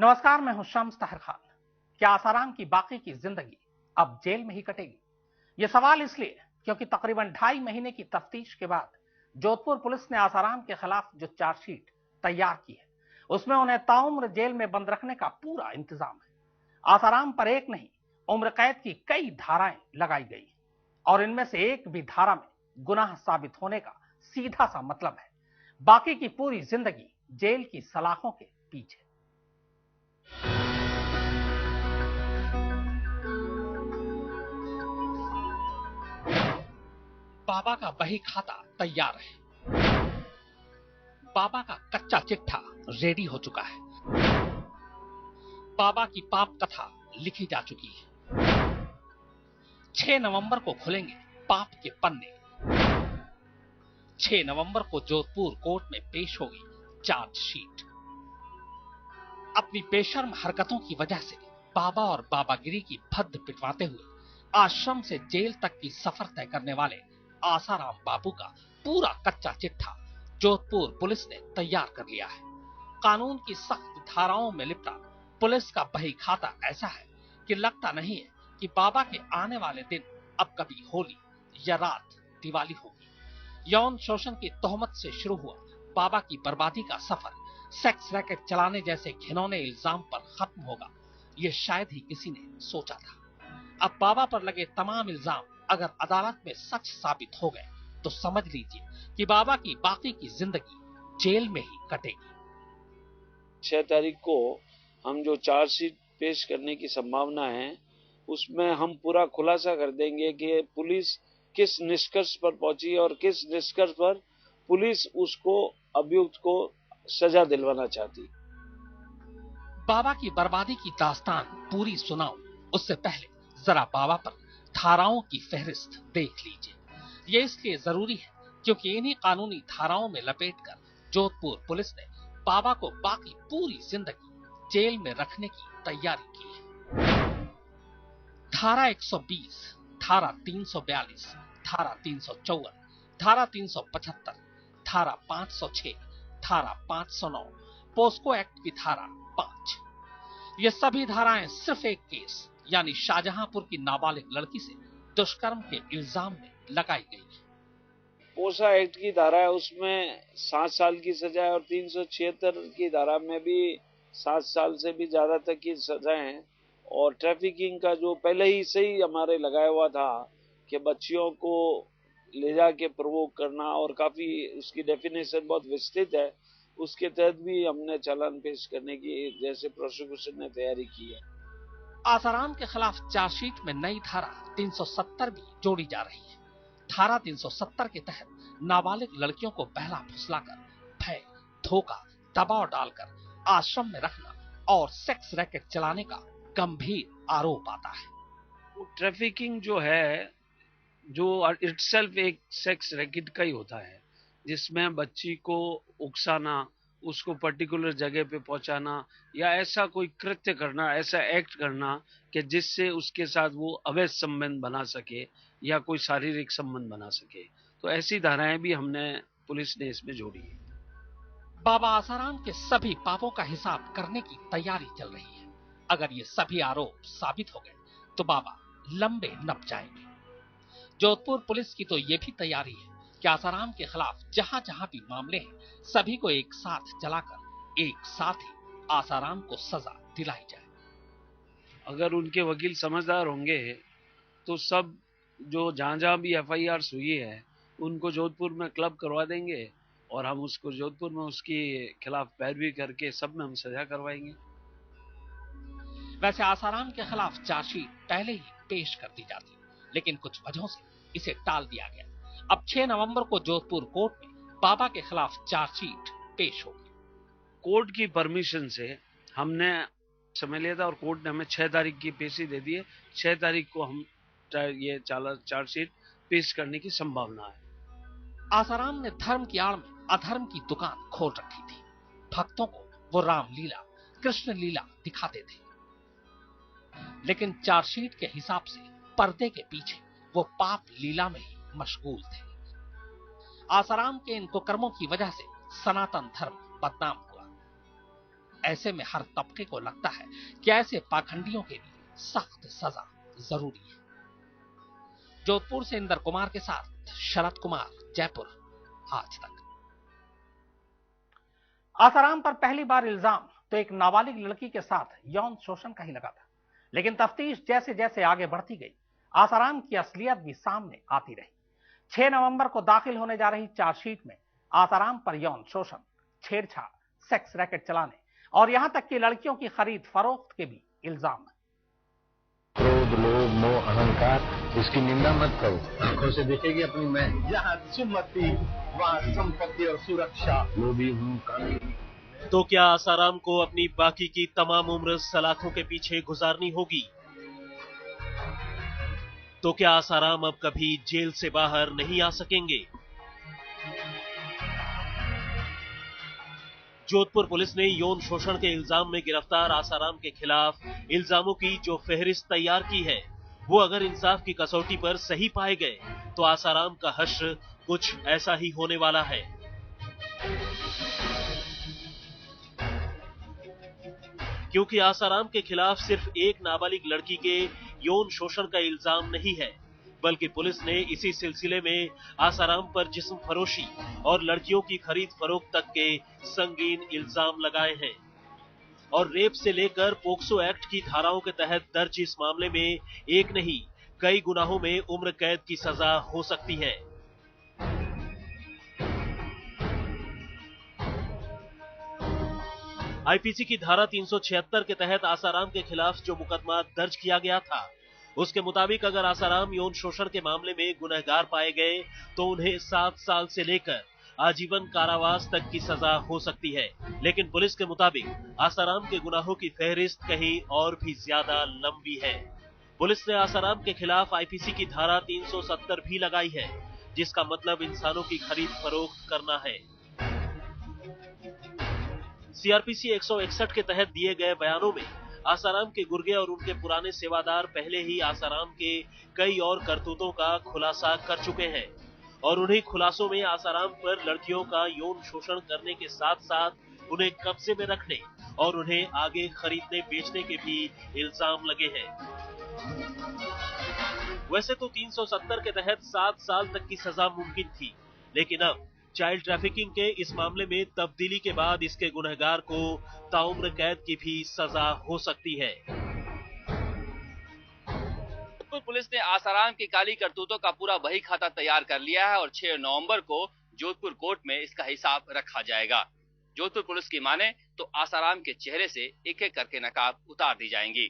नमस्कार, मैं हूं शम्स ताहिर खान। क्या आसाराम की बाकी की जिंदगी अब जेल में ही कटेगी? यह सवाल इसलिए क्योंकि तकरीबन 2.5 महीने की तफ्तीश के बाद जोधपुर पुलिस ने आसाराम के खिलाफ जो चार्जशीट तैयार की है, उसमें उन्हें ताउम्र जेल में बंद रखने का पूरा इंतजाम है। आसाराम पर एक नहीं, उम्र कैद की कई धाराएं लगाई गई और इनमें से एक भी धारा में गुनाह साबित होने का सीधा सा मतलब है बाकी की पूरी जिंदगी जेल की सलाखों के पीछे। बाबा का बही खाता तैयार है। बाबा का कच्चा चिट्ठा रेडी हो चुका है। बाबा की पाप कथा लिखी जा चुकी है। 6 नवंबर को खुलेंगे पाप के पन्ने। 6 नवंबर को जोधपुर कोर्ट में पेश होगी चार्जशीट। अपनी बेशर्म हरकतों की वजह से बाबा और बाबागिरी की भद्द पिटवाते हुए आश्रम से जेल तक की सफर तय करने वाले आसाराम बाबू का पूरा कच्चा चिट्ठा जोधपुर पुलिस ने तैयार कर लिया है। कानून की सख्त धाराओं में लिपटा पुलिस का बही खाता ऐसा है कि लगता नहीं है कि बाबा के आने वाले दिन अब कभी होली या रात दिवाली होगी। यौन शोषण की तोहमत से शुरू हुआ बाबा की बर्बादी का सफर सेक्स रैकेट चलाने जैसे घिनौने इल्जाम पर खत्म होगा, ये शायद ही किसी ने सोचा था। अब बाबा पर लगे तमाम इल्जाम अगर अदालत में सच साबित हो गए तो समझ लीजिए कि बाबा की बाकी की जिंदगी जेल में ही कटेगी। 6 तारीख को हम जो चार्जशीट पेश करने की संभावना है, उसमें हम पूरा खुलासा कर देंगे कि पुलिस किस निष्कर्ष पर पहुंची और किस निष्कर्ष पर पुलिस उसको अभियुक्त को सजा दिलवाना चाहती। बाबा की बर्बादी की दास्तान पूरी सुनाऊं उससे पहले जरा बाबा पर धाराओं की फहरिस्त देख लीजिए। ये इसलिए जरूरी है क्योंकि इन्हीं कानूनी धाराओं में लपेटकर जोधपुर पुलिस ने बाबा को बाकी पूरी जिंदगी जेल में रखने की तैयारी की है। धारा 120, धारा 342, धारा 354, धारा 375, धारा 506, धारा 509, पोस्को एक्ट की धारा 5। ये सभी धाराएं सिर्फ एक केस यानी शाहजहांपुर की नाबालिग लड़की से दुष्कर्म के इल्जाम में लगाई गई है। पोसा एक्ट की धारा है, उसमें 7 साल की सजा है और 376 की धारा में भी 7 साल से भी ज्यादा तक की सजा है। और ट्रैफिकिंग का जो पहले ही से ही हमारे लगाया हुआ था कि बच्चियों को ले जाके प्रवोक करना, और काफी उसकी डेफिनेशन बहुत विस्तृत है, उसके तहत भी हमने चालान पेश करने की जैसे प्रोसिक्यूशन ने तैयारी की है। आसाराम के खिलाफ चार्जशीट में नई धारा 370 भी जोड़ी जा रही है। धारा 370 के तहत नाबालिग लड़कियों को बहला फुसलाकर भय, धोखा, दबाव डालकर आश्रम में रखना और सेक्स रैकेट चलाने का गंभीर आरोप आता है। ट्रैफिकिंग जो है, जो इटसेल्फ एक सेक्स रैकेट का ही होता है, जिसमें बच्ची को उकसाना, उसको पर्टिकुलर जगह पे पहुंचाना या ऐसा कोई कृत्य करना, ऐसा एक्ट करना कि जिससे उसके साथ वो अवैध संबंध बना सके या कोई शारीरिक संबंध बना सके। तो ऐसी धाराएं भी हमने पुलिस ने इसमें जोड़ी है। बाबा आसाराम के सभी पापों का हिसाब करने की तैयारी चल रही है। अगर ये सभी आरोप साबित हो गए तो बाबा लंबे नप जाएंगे। जोधपुर पुलिस की तो ये भी तैयारी है कि आसाराम के खिलाफ जहां जहां भी मामले हैं, सभी को एक साथ चलाकर एक साथ ही आसाराम को सजा दिलाई जाए। अगर उनके वकील समझदार होंगे तो सब जो जहां जहां भी FIR हुई है उनको जोधपुर में क्लब करवा देंगे और हम उसको जोधपुर में उसके खिलाफ पैरवी करके सब में हम सजा करवाएंगे। वैसे आसाराम के खिलाफ चार्जशीट पहले ही पेश कर दी जाती, लेकिन कुछ वजहों से इसे टाल दिया गया। अब 6 नवंबर को जोधपुर कोर्ट में बाबा के खिलाफ चार्जशीट पेश होगी। कोर्ट की परमिशन से हमने समय लिया था और कोर्ट ने हमें 6 तारीख की पेशी दे दी है। 6 तारीख को हम ये चार्जशीट पेश करने की संभावना है। आसाराम ने धर्म की आड़ में अधर्म की दुकान खोल रखी थी। भक्तों को वो रामलीला, कृष्ण लीला दिखाते थे, लेकिन चार्जशीट के हिसाब से पर्दे के पीछे वो पाप लीला में ही मशगूल थे। आसाराम के इन कुकर्मों की वजह से सनातन धर्म बदनाम हुआ। ऐसे में हर तबके को लगता है कि ऐसे पाखंडियों के लिए सख्त सजा जरूरी है। जोधपुर से इंदर कुमार के साथ शरद कुमार, जयपुर, आज तक। आसाराम पर पहली बार इल्जाम तो एक नाबालिग लड़की के साथ यौन शोषण का ही लगा था, लेकिन तफ्तीश जैसे जैसे आगे बढ़ती गई, आसाराम की असलियत भी सामने आती रही। 6 नवंबर को दाखिल होने जा रही चार्जशीट में आसाराम पर यौन शोषण, छेड़छाड़, सेक्स रैकेट चलाने और यहां तक कि लड़कियों की खरीद फरोख्त के भी इल्जाम है। क्रोध, लोभ, मोह, अहंकार, इसकी निंदा मत करो। आंखों से देखेगी अपनी मैं। जहाँ सुमति वहाँ संपत्ति और सुरक्षा। लोभी हूँ, कामी। तो क्या आसाराम को अपनी बाकी की तमाम उम्र सलाखों के पीछे गुजारनी होगी? तो क्या आसाराम अब कभी जेल से बाहर नहीं आ सकेंगे? जोधपुर पुलिस ने यौन शोषण के इल्जाम में गिरफ्तार आसाराम के खिलाफ इल्जामों की जो फेहरिस्त तैयार की है, वो अगर इंसाफ की कसौटी पर सही पाए गए तो आसाराम का हश्र कुछ ऐसा ही होने वाला है। क्योंकि आसाराम के खिलाफ सिर्फ एक नाबालिग लड़की के यौन शोषण का इल्जाम नहीं है, बल्कि पुलिस ने इसी सिलसिले में आसाराम पर जिस्म फरोशी और लड़कियों की खरीद फरोख्त तक के संगीन इल्जाम लगाए हैं। और रेप से लेकर पोक्सो एक्ट की धाराओं के तहत दर्ज इस मामले में एक नहीं कई गुनाहों में उम्र कैद की सजा हो सकती है। आईपीसी की धारा 376 के तहत आसाराम के खिलाफ जो मुकदमा दर्ज किया गया था, उसके मुताबिक अगर आसाराम यौन शोषण के मामले में गुनहगार पाए गए तो उन्हें 7 साल से लेकर आजीवन कारावास तक की सजा हो सकती है। लेकिन पुलिस के मुताबिक आसाराम के गुनाहों की फहरिस्त कहीं और भी ज्यादा लंबी है। पुलिस ने आसाराम के खिलाफ आईपीसी की धारा 370 भी लगाई है, जिसका मतलब इंसानों की खरीद फरोख्त करना है। सीआरपीसी 161 के तहत दिए गए बयानों में आसाराम के गुर्गे और उनके पुराने सेवादार पहले ही आसाराम के कई और करतूतों का खुलासा कर चुके हैं और उन्हीं खुलासों में आसाराम पर लड़कियों का यौन शोषण करने के साथ साथ उन्हें कब्जे में रखने और उन्हें आगे खरीदने बेचने के भी इल्जाम लगे हैं। वैसे तो 370 के तहत 7 साल तक की सजा मुमकिन थी, लेकिन अब चाइल्ड ट्रैफिकिंग के इस मामले में तब्दीली के बाद इसके गुनहगार को ताउम्र कैद की भी सजा हो सकती है। पुलिस ने आसाराम की काली करतूतों का पूरा बही खाता तैयार कर लिया है और 6 नवंबर को जोधपुर कोर्ट में इसका हिसाब रखा जाएगा। जोधपुर पुलिस की माने तो आसाराम के चेहरे से एक एक करके नकाब उतार दी जाएंगी।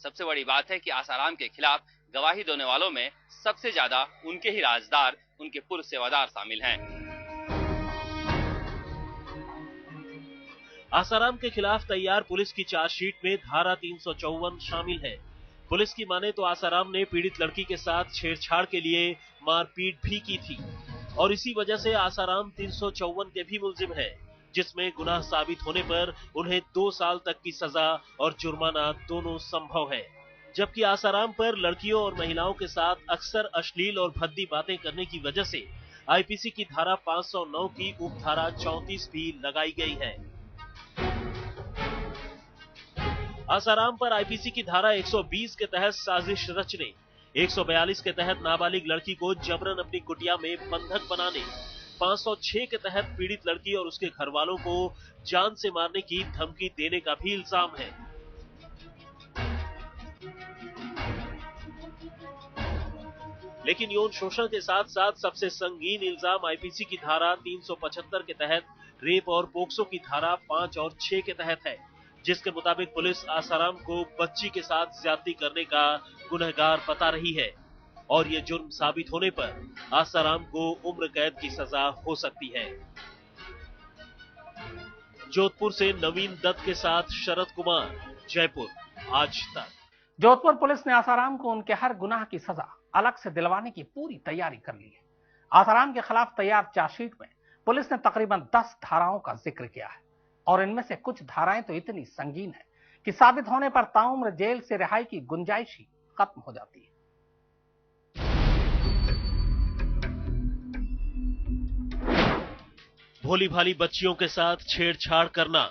सबसे बड़ी बात है कि आसाराम के खिलाफ गवाही देने वालों में सबसे ज्यादा उनके ही राजदार, उनके पूर्व सेवादार शामिल हैं। आसाराम के खिलाफ तैयार पुलिस की चार्जशीट में धारा 354 शामिल है। पुलिस की माने तो आसाराम ने पीड़ित लड़की के साथ छेड़छाड़ के लिए मारपीट भी की थी और इसी वजह से आसाराम 354 के भी मुल्जिम है, जिसमें गुनाह साबित होने पर उन्हें 2 साल तक की सजा और जुर्माना दोनों संभव है। जबकि आसाराम पर लड़कियों और महिलाओं के साथ अक्सर अश्लील और भद्दी बातें करने की वजह से आईपीसी की धारा 509 की उपधारा 34 भी लगाई गई है। आसाराम पर आईपीसी की धारा 120 के तहत साजिश रचने, 142 के तहत नाबालिग लड़की को जबरन अपनी कुटिया में बंधक बनाने, 506 के तहत पीड़ित लड़की और उसके घर वालों को जान से मारने की धमकी देने का भी इल्जाम है। लेकिन यौन शोषण के साथ साथ सबसे संगीन इल्जाम आईपीसी की धारा 375 के तहत रेप और पोक्सो की धारा 5 और 6 के तहत है, जिसके मुताबिक पुलिस आसाराम को बच्ची के साथ ज्यादती करने का गुनहगार बता रही है और ये जुर्म साबित होने पर आसाराम को उम्र कैद की सजा हो सकती है। जोधपुर से नवीन दत्त के साथ शरद कुमार, जयपुर, आज तक। जोधपुर पुलिस ने आसाराम को उनके हर गुनाह की सजा अलग से दिलवाने की पूरी तैयारी कर ली है। आसाराम के खिलाफ तैयार चार्जशीट में पुलिस ने तकरीबन 10 धाराओं का जिक्र किया है और इनमें से कुछ धाराएं तो इतनी संगीन है कि साबित होने पर ताउम्र जेल से रिहाई की गुंजाइश ही खत्म हो जाती है। भोली भाली बच्चियों के साथ छेड़छाड़ करना,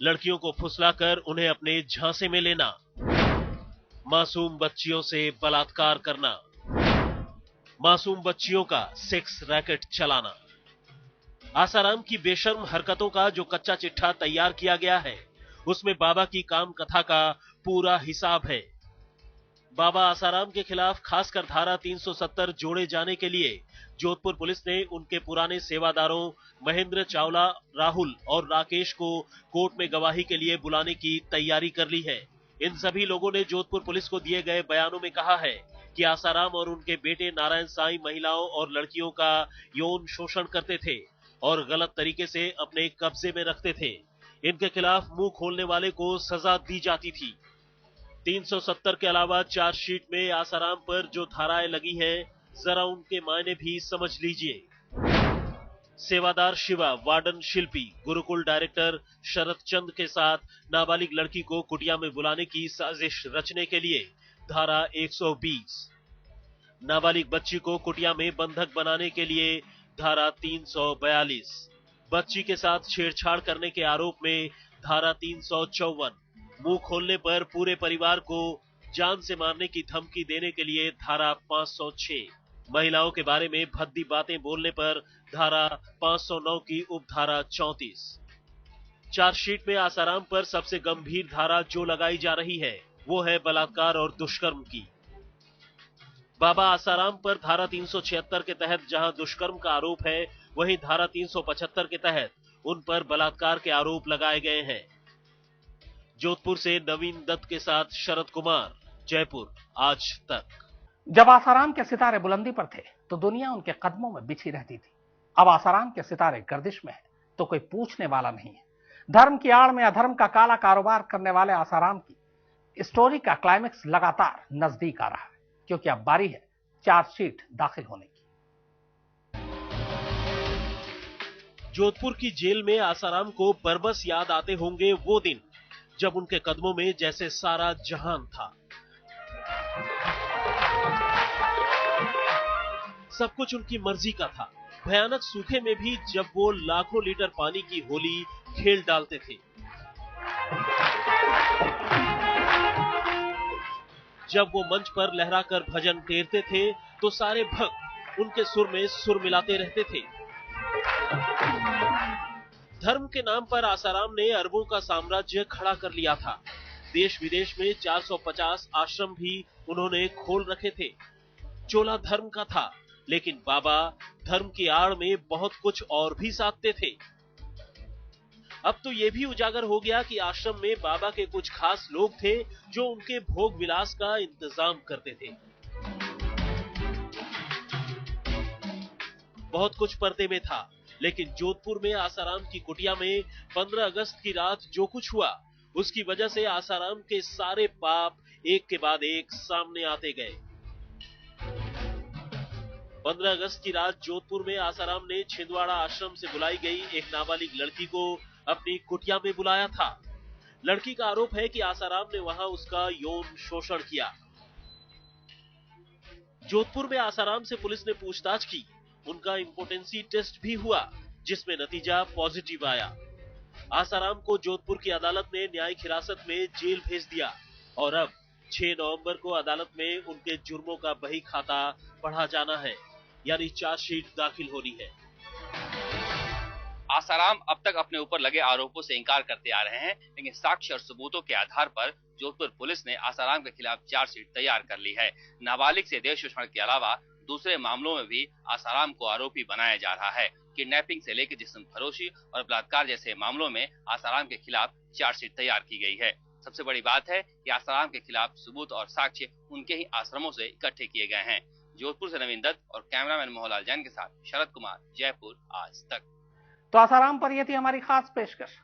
लड़कियों को फुसलाकर उन्हें अपने झांसे में लेना, मासूम बच्चियों से बलात्कार करना, मासूम बच्चियों का सेक्स रैकेट चलाना। आसाराम की बेशर्म हरकतों का जो कच्चा चिट्ठा तैयार किया गया है, उसमें बाबा की काम कथा का पूरा हिसाब है। बाबा आसाराम के खिलाफ खासकर धारा 370 जोड़े जाने के लिए जोधपुर पुलिस ने उनके पुराने सेवादारों महेंद्र चावला, राहुल और राकेश को कोर्ट में गवाही के लिए बुलाने की तैयारी कर ली है। इन सभी लोगों ने जोधपुर पुलिस को दिए गए बयानों में कहा है कि आसाराम और उनके बेटे नारायण साईं महिलाओं और लड़कियों का यौन शोषण करते थे और गलत तरीके से अपने कब्जे में रखते थे। इनके खिलाफ मुंह खोलने वाले को सजा दी जाती थी। 370 के अलावा चार्जशीट में आसाराम पर जो धाराएं लगी हैं, जरा उनके मायने भी समझ लीजिए। सेवादार शिवा, वार्डन शिल्पी, गुरुकुल डायरेक्टर शरद चंद के साथ नाबालिग लड़की को कुटिया में बुलाने की साजिश रचने के लिए धारा 120, नाबालिग बच्ची को कुटिया में बंधक बनाने के लिए धारा 342, बच्ची के साथ छेड़छाड़ करने के आरोप में धारा 354, मुंह खोलने पर पूरे परिवार को जान से मारने की धमकी देने के लिए धारा 506, महिलाओं के बारे में भद्दी बातें बोलने पर धारा 509 की उपधारा 34। चार्जशीट में आसाराम पर सबसे गंभीर धारा जो लगाई जा रही है, वो है बलात्कार और दुष्कर्म की। बाबा आसाराम पर धारा 376 के तहत जहां दुष्कर्म का आरोप है, वहीं धारा 375 के तहत उन पर बलात्कार के आरोप लगाए गए हैं। जोधपुर से नवीन दत्त के साथ शरद कुमार, जयपुर, आज तक। जब आसाराम के सितारे बुलंदी पर थे तो दुनिया उनके कदमों में बिछी रहती थी। अब आसाराम के सितारे गर्दिश में है तो कोई पूछने वाला नहीं है। धर्म की आड़ में अधर्म का काला कारोबार करने वाले आसाराम की स्टोरी का क्लाइमेक्स लगातार नजदीक आ रहा है, क्योंकि अब बारी है चार्जशीट दाखिल होने की। जोधपुर की जेल में आसाराम को बरबस याद आते होंगे वो दिन जब उनके कदमों में जैसे सारा जहान था। सब कुछ उनकी मर्जी का था। भयानक सूखे में भी जब वो लाखों लीटर पानी की होली खेल डालते थे, जब वो मंच पर लहराकर भजन टेरते थे तो सारे भक्त उनके सुर में सुर मिलाते रहते थे। धर्म के नाम पर आसाराम ने अरबों का साम्राज्य खड़ा कर लिया था। देश विदेश में 450 आश्रम भी उन्होंने खोल रखे थे। चोला धर्म का था, लेकिन बाबा धर्म की आड़ में बहुत कुछ और भी साधते थे। अब तो यह भी उजागर हो गया कि आश्रम में बाबा के कुछ खास लोग थे जो उनके भोग विलास का इंतजाम करते थे। बहुत कुछ पर्दे में था, लेकिन जोधपुर में आसाराम की कुटिया में 15 अगस्त की रात जो कुछ हुआ, उसकी वजह से आसाराम के सारे पाप एक के बाद एक सामने आते गए। 15 अगस्त की रात जोधपुर में आसाराम ने छिंदवाड़ा आश्रम से बुलाई गई एक नाबालिग लड़की को अपनी कुटिया में बुलाया था। लड़की का आरोप है कि आसाराम ने वहां उसका यौन शोषण किया। जोधपुर में आसाराम से पुलिस ने पूछताछ की। उनका इंपोटेंसी टेस्ट भी हुआ, जिसमें नतीजा पॉजिटिव आया। आसाराम को जोधपुर की अदालत ने न्यायिक हिरासत में जेल भेज दिया और अब 6 नवंबर को अदालत में उनके जुर्मों का बही खाता पढ़ा जाना है, यानी चार्जशीट दाखिल होनी है। आसाराम अब तक अपने ऊपर लगे आरोपों से इंकार करते आ रहे हैं, लेकिन साक्ष्य और सबूतों के आधार पर जोधपुर पुलिस ने आसाराम के खिलाफ चार्जशीट तैयार कर ली है। नाबालिग से देह शोषण के अलावा दूसरे मामलों में भी आसाराम को आरोपी बनाया जा रहा है। किडनैपिंग से लेकर जिस्म फरोशी और बलात्कार जैसे मामलों में आसाराम के खिलाफ चार्जशीट तैयार की गई है। सबसे बड़ी बात है कि आसाराम के खिलाफ सबूत और साक्ष्य उनके ही आश्रमों से इकट्ठे किए गए हैं। जोधपुर से नवीन दत्त और कैमरामैन मोहनलाल जैन के साथ शरद कुमार, जयपुर, आज तक। तो आसाराम पर यह थी हमारी खास पेशकश।